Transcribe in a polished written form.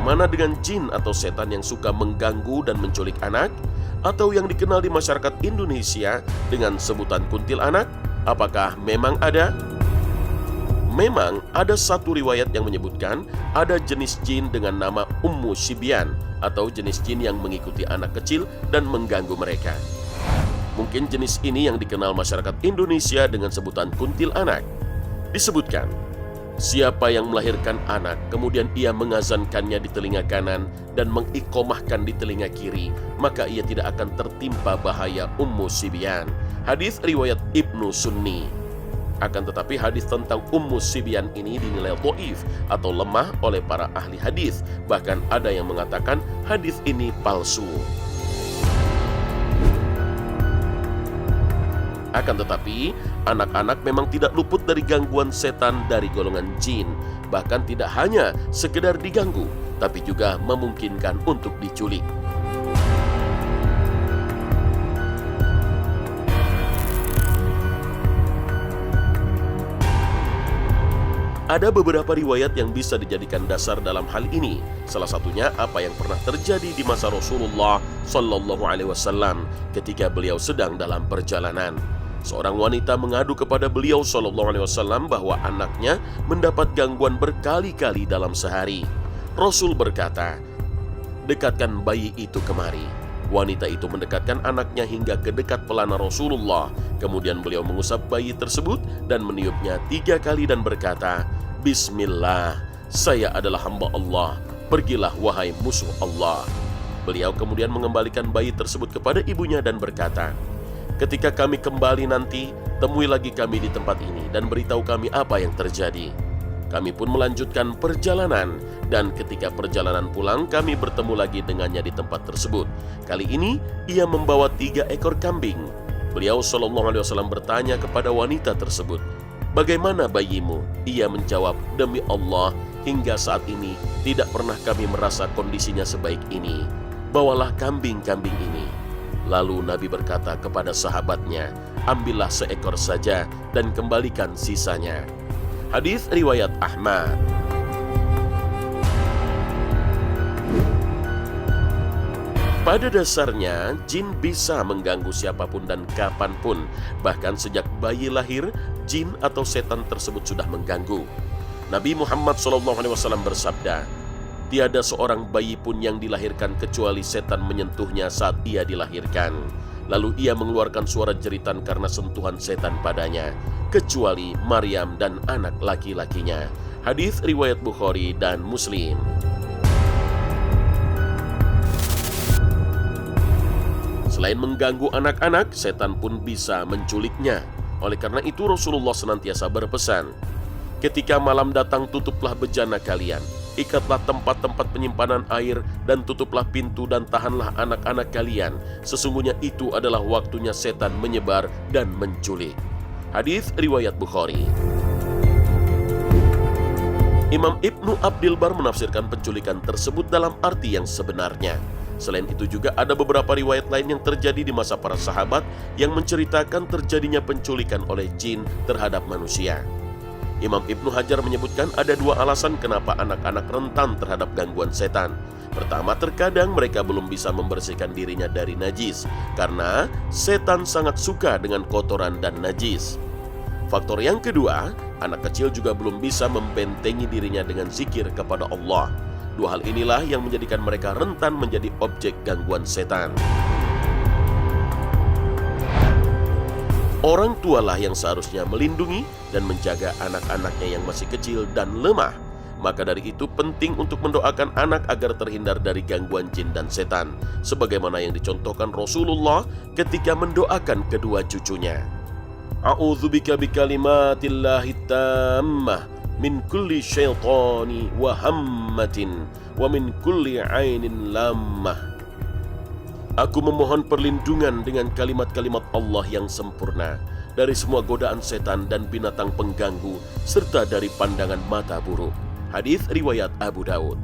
bagaimana dengan jin atau setan yang suka mengganggu dan menculik anak? Atau yang dikenal di masyarakat Indonesia dengan sebutan kuntilanak? Apakah memang ada? Memang ada satu riwayat yang menyebutkan ada jenis jin dengan nama Ummu Sibyan atau jenis jin yang mengikuti anak kecil dan mengganggu mereka. Mungkin jenis ini yang dikenal masyarakat Indonesia dengan sebutan kuntilanak. Disebutkan, siapa yang melahirkan anak kemudian ia mengazankannya di telinga kanan dan mengiqomahkan di telinga kiri, maka ia tidak akan tertimpa bahaya Ummu Sibyan. Hadis riwayat Ibnu Sunni. Akan tetapi hadis tentang Ummu Sibyan ini dinilai dhaif atau lemah oleh para ahli hadis. Bahkan ada yang mengatakan hadis ini palsu. Akan tetapi, anak-anak memang tidak luput dari gangguan setan dari golongan jin. Bahkan tidak hanya sekedar diganggu, tapi juga memungkinkan untuk diculik. Ada beberapa riwayat yang bisa dijadikan dasar dalam hal ini. Salah satunya apa yang pernah terjadi di masa Rasulullah Shallallahu Alaihi Wasallam ketika beliau sedang dalam perjalanan. Seorang wanita mengadu kepada beliau Shallallahu Alaihi Wasallam bahwa anaknya mendapat gangguan berkali-kali dalam sehari. Rasul berkata, "Dekatkan bayi itu kemari." Wanita itu mendekatkan anaknya hingga ke dekat pelana Rasulullah. Kemudian beliau mengusap bayi tersebut dan meniupnya 3 kali dan berkata, "Bismillah, saya adalah hamba Allah. Pergilah wahai musuh Allah." Beliau kemudian mengembalikan bayi tersebut kepada ibunya dan berkata, "Ketika kami kembali nanti, temui lagi kami di tempat ini dan beritahu kami apa yang terjadi." Kami pun melanjutkan perjalanan dan ketika perjalanan pulang kami bertemu lagi dengannya di tempat tersebut. Kali ini ia membawa 3 ekor kambing. Beliau Shallallahu Alaihi Wasallam bertanya kepada wanita tersebut, "Bagaimana bayimu?" Ia menjawab, "Demi Allah, hingga saat ini tidak pernah kami merasa kondisinya sebaik ini. Bawalah kambing-kambing ini." Lalu Nabi berkata kepada sahabatnya, "Ambillah seekor saja dan kembalikan sisanya." Hadis riwayat Ahmad. Pada dasarnya, jin bisa mengganggu siapapun dan kapanpun. Bahkan sejak bayi lahir, jin atau setan tersebut sudah mengganggu. Nabi Muhammad SAW bersabda, "Tiada seorang bayi pun yang dilahirkan kecuali setan menyentuhnya saat ia dilahirkan. Lalu ia mengeluarkan suara jeritan karena sentuhan setan padanya, kecuali Maryam dan anak laki-lakinya." Hadis riwayat Bukhari dan Muslim. Selain mengganggu anak-anak, setan pun bisa menculiknya. Oleh karena itu Rasulullah senantiasa berpesan, "Ketika malam datang, tutuplah bejana kalian, ikatlah tempat-tempat penyimpanan air, dan tutuplah pintu dan tahanlah anak-anak kalian. Sesungguhnya itu adalah waktunya setan menyebar dan menculik." Hadis riwayat Bukhari. Imam Ibnu Abdil Bar menafsirkan penculikan tersebut dalam arti yang sebenarnya. Selain itu juga ada beberapa riwayat lain yang terjadi di masa para sahabat yang menceritakan terjadinya penculikan oleh jin terhadap manusia. Imam Ibnu Hajar menyebutkan ada 2 alasan kenapa anak-anak rentan terhadap gangguan setan. Pertama, terkadang mereka belum bisa membersihkan dirinya dari najis, karena setan sangat suka dengan kotoran dan najis. Faktor yang kedua, anak kecil juga belum bisa membentengi dirinya dengan zikir kepada Allah. 2 hal inilah yang menjadikan mereka rentan menjadi objek gangguan setan. Orang tualah yang seharusnya melindungi dan menjaga anak-anaknya yang masih kecil dan lemah. Maka dari itu penting untuk mendoakan anak agar terhindar dari gangguan jin dan setan, sebagaimana yang dicontohkan Rasulullah ketika mendoakan kedua cucunya. "A'udzubika bikalimatillahi tammah min kulli syaitani wa hammatin wa min kulli ainin lammah." Aku memohon perlindungan dengan kalimat-kalimat Allah yang sempurna dari semua godaan setan dan binatang pengganggu serta dari pandangan mata buruk. Hadis riwayat Abu Daud.